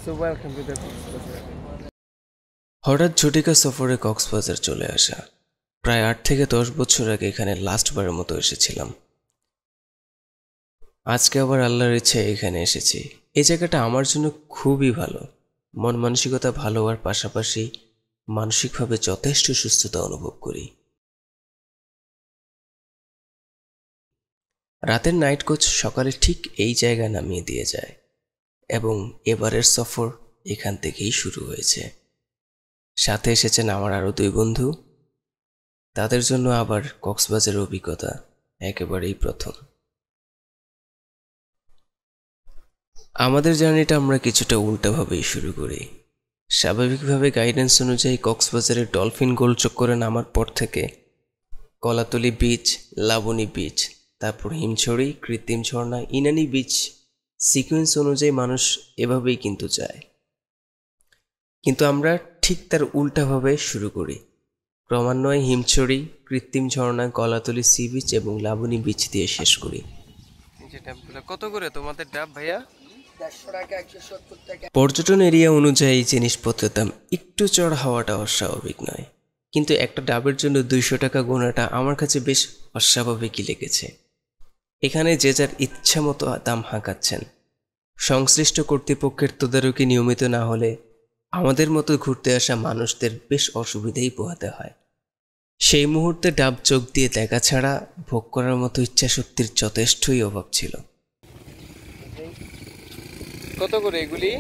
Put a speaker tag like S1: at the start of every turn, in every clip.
S1: So welcome to the Kocsibazaar.
S2: হঠাৎ ঝটিকা সফরে কক্সবাজার চলে আসা। প্রায় 8 থেকে 10 বছর আগে এখানে লাস্টবারের মতো এসেছিলাম। আজকে আবার আল্লাহর ইচ্ছায় এখানে এসেছি। এই জায়গাটা আমার জন্য খুবই ভালো। মন মানসিকতা ভালো হওয়ার পাশাপাশি মানসিকভাবে যথেষ্ট সুস্থতা অনুভব করি। রাতের নাইট কোচ সকালে ঠিক এই জায়গায় নামিয়ে দিয়ে যায় এবং এবারের সফর এখান থেকেই শুরু হয়েছে। সাথে এসেছেন আমার আরও 2 বন্ধু। তাদের জন্য আবার কক্সবাজারের অভিজ্ঞতা একেবারেই প্রথম। আমাদের জার্নিটা আমরা কিছুটা উল্টাভাবেই শুরু করি। স্বাভাবিকভাবে গাইডেন্স অনুযায়ী কক্সবাজারের ডলফিন গোল চক্করে নামার পর থেকে কলাতলি বিচ, লাবণী বিচ, তারপর হিমছড়ি, কৃত্রিম ঝর্ণা, ইনানি বিচ সিকোয়েন্স অনুযায়ী মানুষ এভাবেই কিন্তু যায়। কিন্তু আমরা ঠিক তার উল্টাভাবে শুরু করি। ক্রমান্বয়ে হিমছড়ি, কৃত্রিম ঝর্ণা, কলাতলি সি বিচ এবং লাবণী বিচ দিয়ে শেষ করি।
S1: কত করে তোমাদের ডাব ভাইয়া?
S2: পর্যটন এরিয়া অনুযায়ী জিনিসপত্রের দাম একটু চড়া হওয়াটা অস্বাভাবিক নয়, কিন্তু একটা ডাবের জন্য 200 টাকা গোনাটা আমার কাছে বেশ অস্বাভাবিকই লেগেছে। এখানে যে যার ইচ্ছা মতো দাম হাঁকাচ্ছেন। সংশ্লিষ্ট কর্তৃপক্ষের তদারকি নিয়মিত না হলে আমাদের মতো ঘুরতে আসা মানুষদের বেশ অসুবিধাই পোহাতে হয়। সেই মুহূর্তে ডাব চোখ দিয়ে দেখা ছাড়া ভোগ করার মতো ইচ্ছাশক্তির যথেষ্টই অভাব ছিল।
S1: কত করে এগুলি?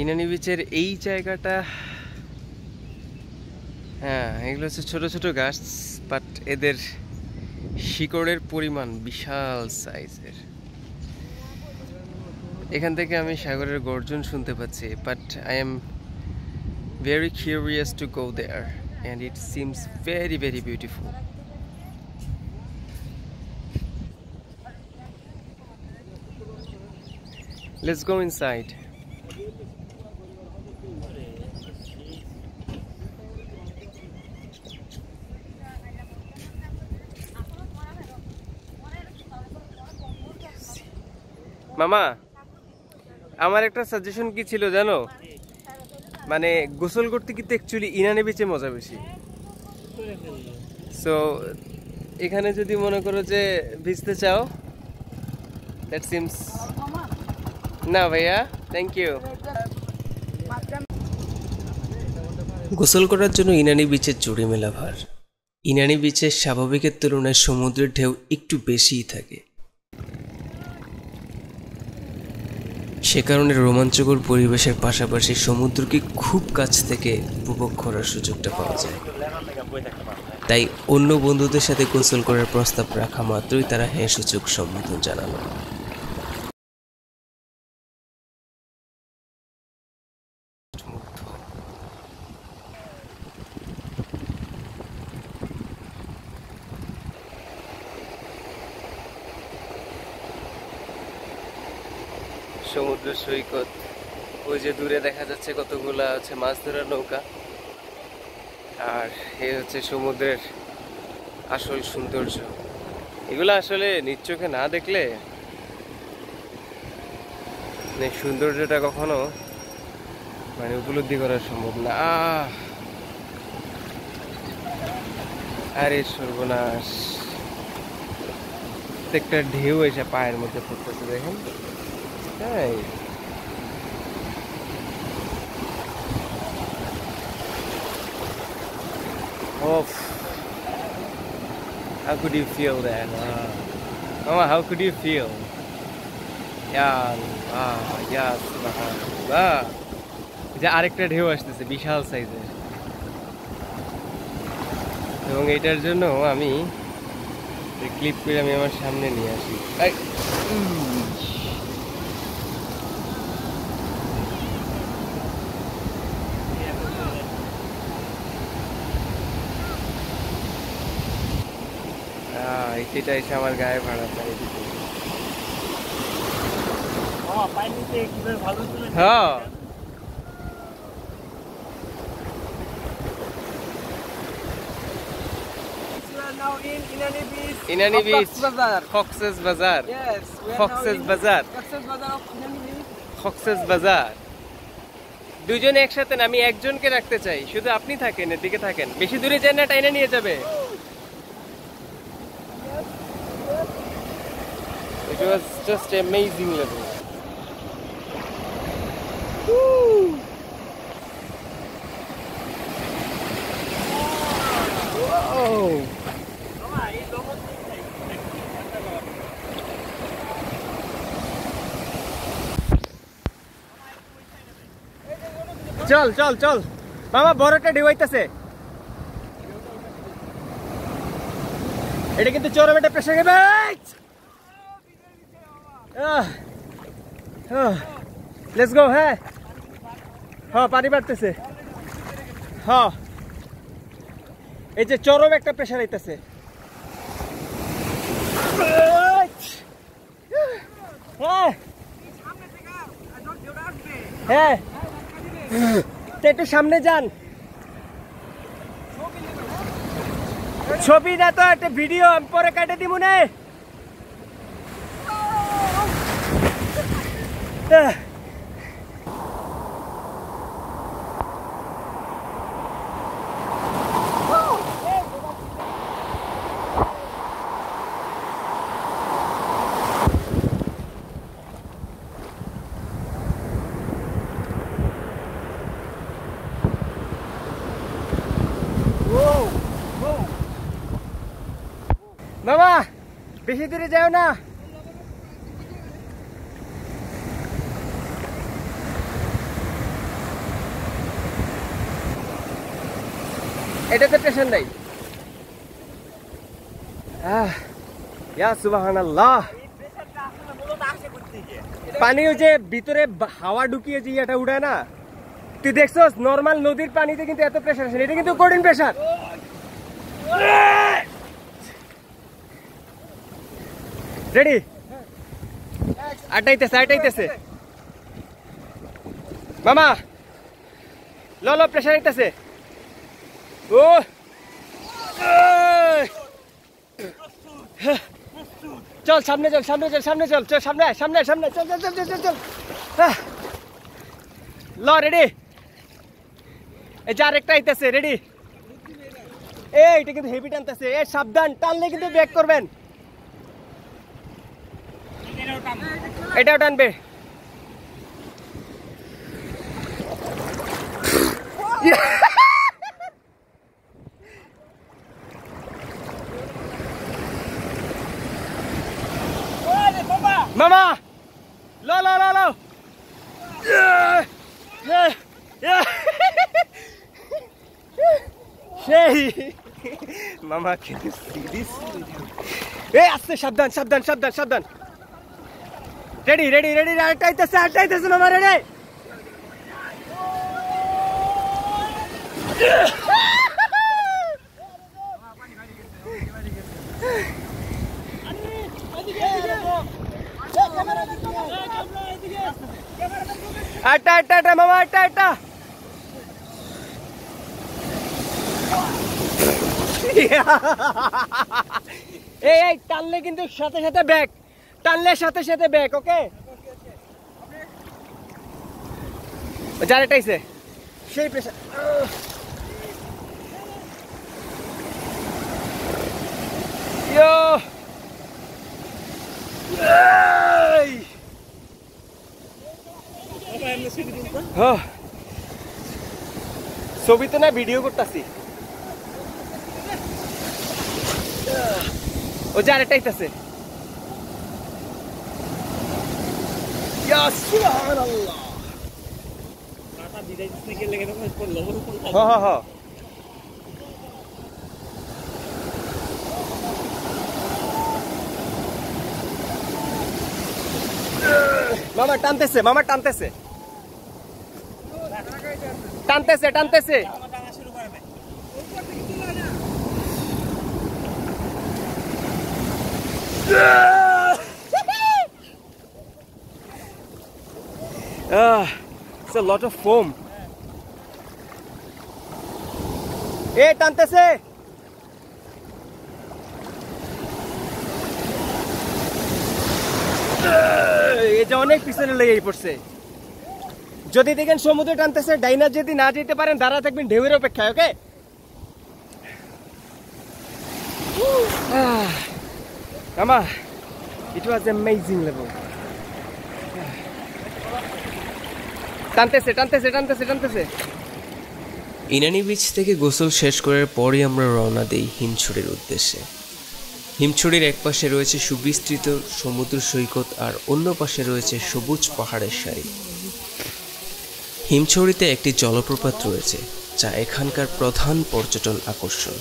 S1: ইনানি বিচের এই জায়গাটা, হ্যাঁ এগুলো হচ্ছে ছোট ছোট গাছ, বাট এদের শিকড়ের পরিমাণ বিশাল সাইজের। এখান থেকে আমি সাগরের গর্জন শুনতে পাচ্ছি, but I am very curious to go there and it seems very very beautiful. Let's go inside. মামা, আমার একটা সাজেশন কি ছিল জানো? মানে গোসল করতে কিন্তু অ্যাকচুয়ালি ইনানি বিচে মজা বেশি। সো এখানে যদি মনে করো যে ভিজতে চাও, দ্যাট সিমস না ভাইয়া, থ্যাংক ইউ।
S2: গোসল করার জন্য ইনানি বিচের জুড়ি মেলা ভার। ইনানি বিচের স্বাভাবিকের তুলনায় সমুদ্রের ঢেউ একটু বেশিই থাকে, সে কারণে রোমাঞ্চকর পরিবেশের পাশাপাশি সমুদ্রকে খুব কাছ থেকে উপভোগ করার সুযোগটা পাওয়া যায়। তাই অন্য বন্ধুদের সাথে গোসল করার প্রস্তাব রাখা মাত্রই তারা হ্যাঁ সূচক সম্বোধন জানালো।
S1: সমুদ্র সৈকত, ওই যে দূরে দেখা যাচ্ছে কতগুলা হচ্ছে মাছ ধরার নৌকা, আর এই হচ্ছে সমুদ্রের আসল সৌন্দর্য। এগুলো আসলে নিজ চোখে না দেখলে মানে সৌন্দর্যটা কখনো মানে উপলব্ধি করা সম্ভব না। আরে সর্বনাশ, প্রত্যেকটা ঢেউ এসে পায়ের মধ্যে পড়তেছে, দেখেন। হ্যাঁ, oh, how could you feel that? Mama, how could you feel? Ya Allah, ya Subhanallah. যে আরেকটা ঢেউ আসতেছে বিশাল সাইজের, এবং এটার জন্য আমি ক্লিপ করে আমি আমার সামনে নিয়ে আসি। সেটা এসে আমার গায়ে ভাড়া চাই দিতে। হ্যাঁ,
S3: now in Inani Beach.
S1: Inani
S3: of
S1: Beach.
S3: Cox's Bazar.
S1: Cox's Bazar.
S3: Yes. We are
S1: Cox's
S3: now in
S1: Bazar.
S3: Cox's Bazar of Inani Beach.
S1: Cox's Bazar. দুজনে একসাথে না, আমি একজনকে রাখতে চাই, শুধু আপনি থাকেন, এদিকে থাকেন, বেশি দূরে যান না, টাইনা নিয়ে যাবে। It was just amazing level. Whoa. চল চল চল মামা, বড়টা ঢেউইতেছে। এটা কিন্তু চরম একটা প্রেসার গেবে। Let's go. হ্যাঁ হ্যাঁ, পানি বাড়তেছে। হ্যাঁ, এই যে চরম একটা প্রেসার আইতেছে। হ্যাঁ হ্যাঁ, একটু সামনে যান। ছবি না তো, একটা ভিডিও আমি পরে কাটে দিব না। মামা বেশি দূরে যাও না। এটাতে প্রেশার নাই। ইয়া সুবহানাল্লাহ। পানি ওই যে ভিতরে হাওয়া ঢুকিয়ে যে এটা উড়ে না, তুই দেখছস নর্মাল নদীর পানিতে কিন্তু এত প্রেশার আসে না, এটা কিন্তু কঠিন প্রেশার। রেডি? আটাইতেছে আটাইতেছে মামা, লো লো, প্রেশার আইতেছে। ও চল সামনে চল, সামনে চল, সামনে চল, চল সামনে সামনে সামনে, চল চল চল চল চল। ল রেডি? এই যে আরেকটা আইতেছে, রেডি? এইটা কিন্তু হেভি টানতেছে, এ সাবধান, টানলে কিন্তু ব্রেক করবেন। এটাও টানবে। মামা লো লো লো লো। সেই মামা কিন্তু সিরিয়াস। এই আসছে, সাবধান সাবধান সাবধান সাবধান। রেডি রেডি রেডি, আটাইতেছে আটাইতেছে মামা, রেডি? আটা আটা আটা মামা, আটা আটা। এই টানলে কিন্তু সাথে সাথে ব্যাক, টানলে সাথে সাথে ব্যাক। ওকে, যারেটাইছে সেই প্রেসার। ছবি তো না, ভিডিও করতেছি। ও যারেটাইতেছে। মামা টানতেছে, মামা টানতেছে টানতেছে টানতেছে। It's a lot of foam. টানতেছে। এই যে অনেক পিছনে লেগেই পড়ছে। যদি দেখেন সমুদ্র টানতেছে, ডাইনার যদি না যেতে পারেন দাঁড়া থাকবেন ঢেউয়ের অপেক্ষায়। ওকে, মামা, ইট ওয়াজ অ্যামেজিং লেভেল। টানতেছে টানতেছে টানতেছে টানতেছে।
S2: ইনানি বিচ থেকে গোসল শেষ করার পরই আমরা রওনা দিই হিমছড়ির উদ্দেশ্যে। হিমছড়ির এক পাশে রয়েছে সুবিস্তৃত সমুদ্র সৈকত আর অন্য পাশে রয়েছে সবুজ পাহাড়ের সারি। হিমছড়িতে একটি জলপ্রপাত রয়েছে যা এখানকার প্রধান পর্যটন আকর্ষণ।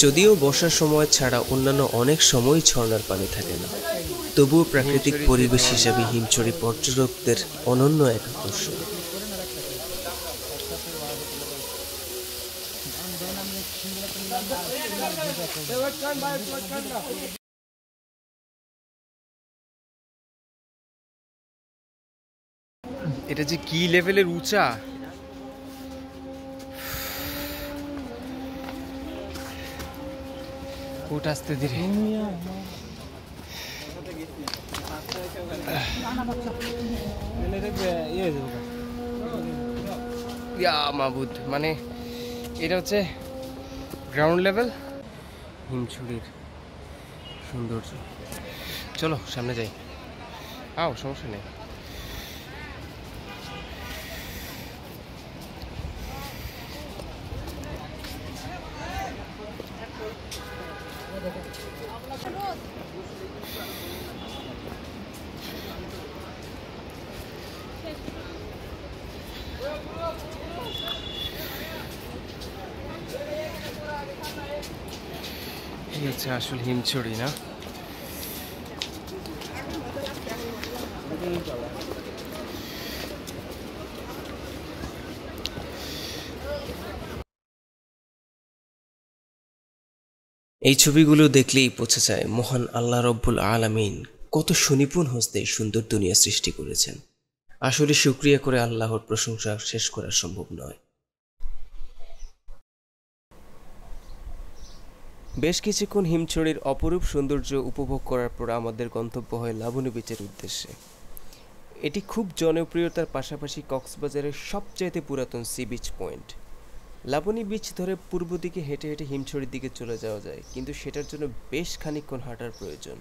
S2: যদিও বর্ষার সময় ছাড়া অন্যান্য অনেক সময় ঝর্ণার পানি থাকে না, তবুও প্রাকৃতিক পরিবেশ হিসাবে হিমছড়ি পর্যটকদের অনন্য এক আকর্ষণ।
S1: এটা যে কি লেভেলের উঁচা! উঠ আসতে ধীরে। মাবুদ, মানে এটা হচ্ছে গ্রাউন্ড লেভেল হিমছড়ির সৌন্দর্য। চলো সামনে যাই। সমস্যা নেই। এই হচ্ছে আসল হিমছড়ি, না?
S2: এই ছবিগুলো দেখলেই বোঝা যায় মহান আল্লাহ রব্বুল আলামিন কত সুনিপুণ হস্তে সুন্দর দুনিয়া সৃষ্টি করেছেন। আসলে শুকরিয়া করে আল্লাহর প্রশংসা শেষ করা সম্ভব নয়।
S1: বেশ কিছুক্ষণ হিমছড়ির অপরূপ সৌন্দর্য উপভোগ করার পর আমাদের গন্তব্য হয় লাবণী বিচের উদ্দেশ্যে। এটি খুব জনপ্রিয়তার পাশাপাশি কক্সবাজারের সবচাইতে পুরাতন sea beach point. Laboni beach ধরে পূর্ব দিকে হেঁটে হেঁটে হিমছড়ির দিকে চলে যাওয়া যায়, কিন্তু সেটার জন্য বেশ খানিকক্ষণ হাঁটার প্রয়োজন।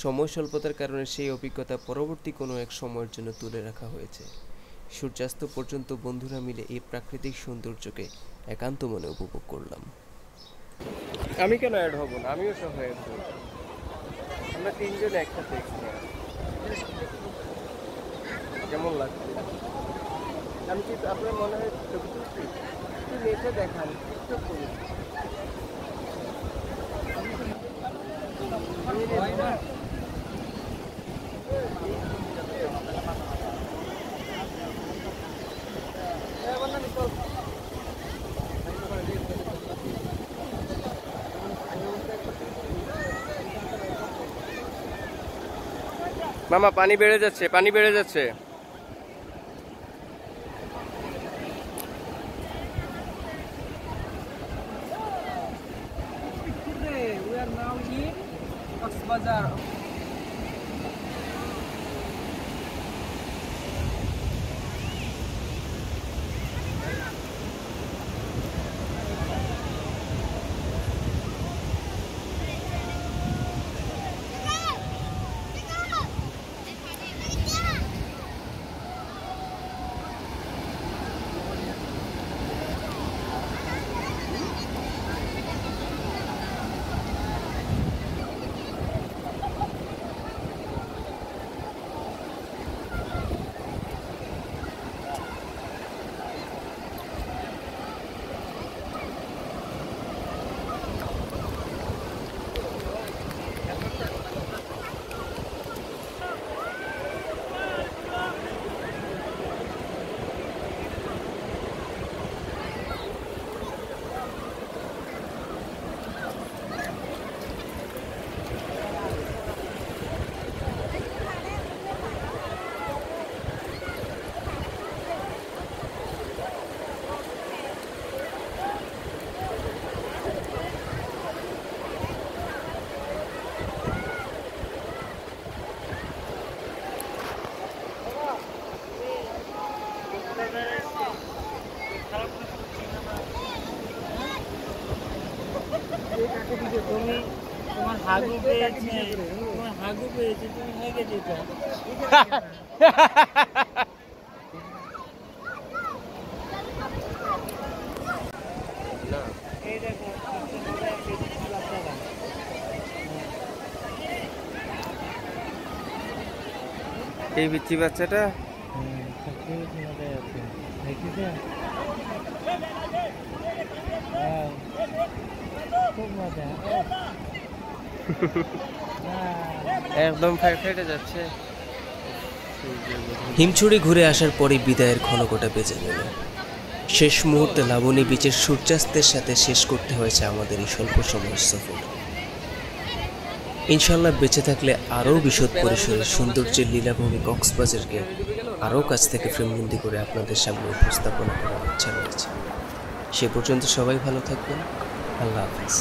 S1: সময় স্বল্পতার কারণে সেই অভিজ্ঞতা পরবর্তী কোনো এক সময়ের জন্য তুলে রাখা হয়েছে। সূর্যাস্ত পর্যন্ত বন্ধুরা মিলে এই প্রাকৃতিক সৌন্দর্যকে একান্ত মনে উপভোগ করলাম। আমি কেন অ্যাড হব না? আমিও সহ অ্যাড হব। আমরা তিনজন একসাথে কেমন লাগছে? আমি কি আপনার মনে হয় ছবি তুলছি? একটু নেচে দেখান, একটু করুন। মামা, পানি বেড়ে যাচ্ছে, পানি বেড়ে যাচ্ছে।
S3: We are now in Coxbazar. তোমার হাগু পেয়েছে, তোমার হাগু পেয়েছে, তুমি হেগে যেত। এই দেখো
S1: এই পিচ্চি বাচ্চাটা একদম ফেটে যাচ্ছে।
S2: হিমছড়ি ঘুরে আসার পরই বিদায়ের ক্ষণকটা বেজে গেল। শেষ মুহূর্তে লাবণী বিচের সূর্যাস্তের সাথে শেষ করতে হয়েছে আমাদের এই স্বল্প সময়ের সফর। ইনশাল্লাহ বেঁচে থাকলে আরও বিশদ পরিসরের সৌন্দর্যের লীলাভূমি কক্সবাজারকে আরও কাছ থেকে ফিল্মবন্দি করে আপনাদের সামনে উপস্থাপনা করার ইচ্ছা রয়েছে। সে পর্যন্ত সবাই ভালো থাকবেন। আল্লাহ হাফিজ।